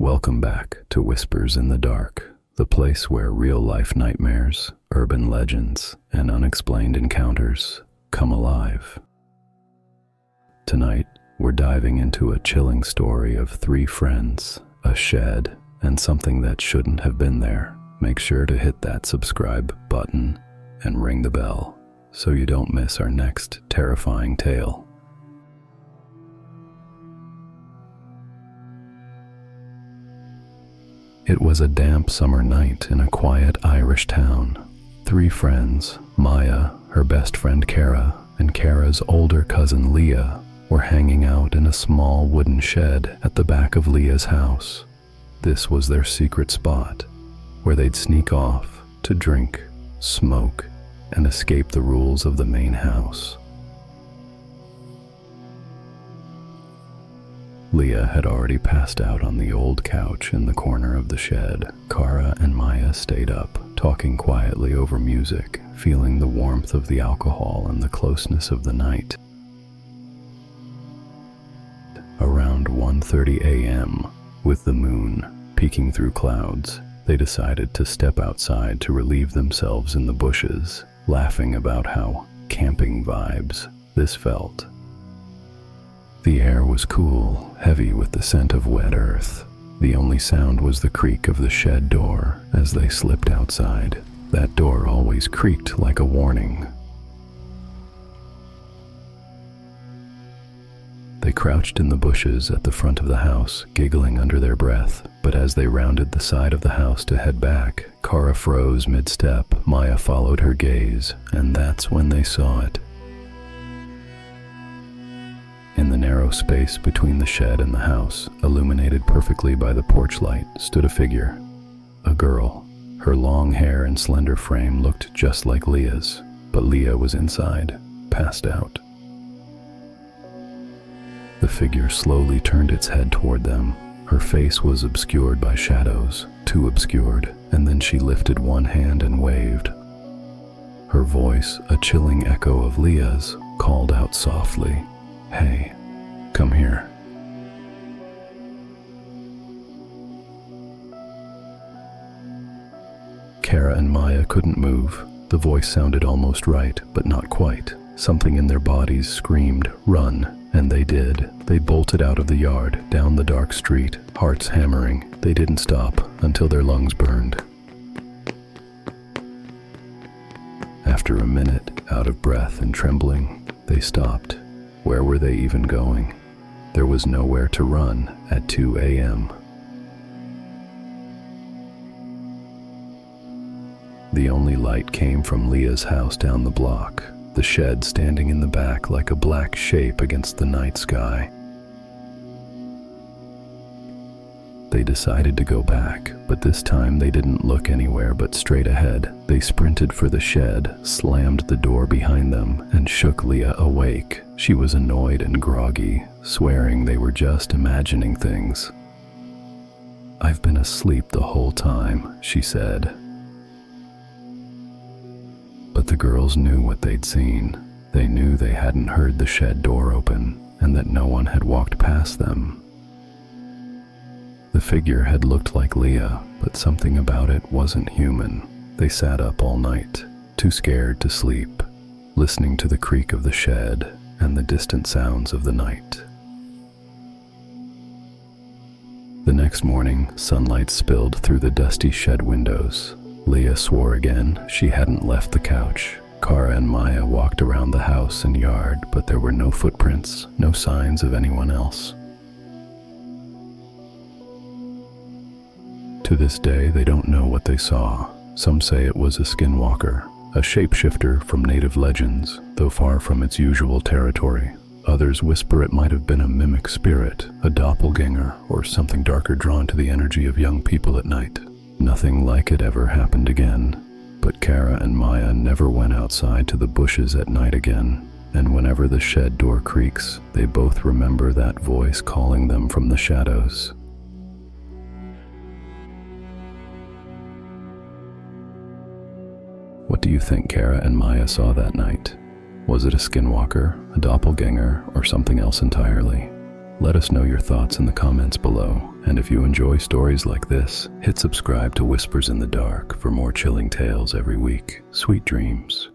Welcome back to Whispers in the Dark, the place where real-life nightmares, urban legends, and unexplained encounters come alive. Tonight, we're diving into a chilling story of three friends, a shed, and something that shouldn't have been there. Make sure to hit that subscribe button and ring the bell so you don't miss our next terrifying tale. It was a damp summer night in a quiet Irish town. Three friends, Maya, her best friend Kara, and Kara's older cousin Leah, were hanging out in a small wooden shed at the back of Leah's house. This was their secret spot, where they'd sneak off to drink, smoke, and escape the rules of the main house. Leah had already passed out on the old couch in the corner of the shed. Kara and Maya stayed up, talking quietly over music, feeling the warmth of the alcohol and the closeness of the night. Around 1:30 a.m., with the moon peeking through clouds, they decided to step outside to relieve themselves in the bushes, laughing about how camping vibes this felt. The air was cool, heavy with the scent of wet earth. The only sound was the creak of the shed door as they slipped outside. That door always creaked like a warning. They crouched in the bushes at the front of the house, giggling under their breath, but as they rounded the side of the house to head back, Kara froze mid-step. Maya followed her gaze, and that's when they saw it. In the narrow space between the shed and the house, illuminated perfectly by the porch light, stood a figure. A girl. Her long hair and slender frame looked just like Leah's, but Leah was inside, passed out. The figure slowly turned its head toward them. Her face was obscured by shadows, too obscured, and then she lifted one hand and waved. Her voice, a chilling echo of Leah's, called out softly, "Hey, come here." Kara and Maya couldn't move. The voice sounded almost right, but not quite. Something in their bodies screamed, "Run," and they did. They bolted out of the yard, down the dark street, hearts hammering. They didn't stop until their lungs burned. After a minute, out of breath and trembling, they stopped. Where were they even going? There was nowhere to run at 2 a.m. The only light came from Leah's house down the block, the shed standing in the back like a black shape against the night sky. They decided to go back, but this time they didn't look anywhere but straight ahead. They sprinted for the shed, slammed the door behind them, and shook Leah awake. She was annoyed and groggy, swearing they were just imagining things. "I've been asleep the whole time," she said. But the girls knew what they'd seen. They knew they hadn't heard the shed door open, and that no one had walked past them. The figure had looked like Leah, but something about it wasn't human. They sat up all night, too scared to sleep, listening to the creak of the shed and the distant sounds of the night. The next morning, sunlight spilled through the dusty shed windows. Leah swore again she hadn't left the couch. Kara and Maya walked around the house and yard, but there were no footprints, no signs of anyone else. To this day, they don't know what they saw. Some say it was a Skinwalker, a shapeshifter from native legends, though far from its usual territory. Others whisper it might have been a mimic spirit, a doppelganger, or something darker drawn to the energy of young people at night. Nothing like it ever happened again, but Kara and Maya never went outside to the bushes at night again, and whenever the shed door creaks, they both remember that voice calling them from the shadows. What do you think Kara and Maya saw that night? Was it a Skinwalker, a doppelganger, or something else entirely? Let us know your thoughts in the comments below, and if you enjoy stories like this, hit subscribe to Whispers in the Dark for more chilling tales every week. Sweet dreams.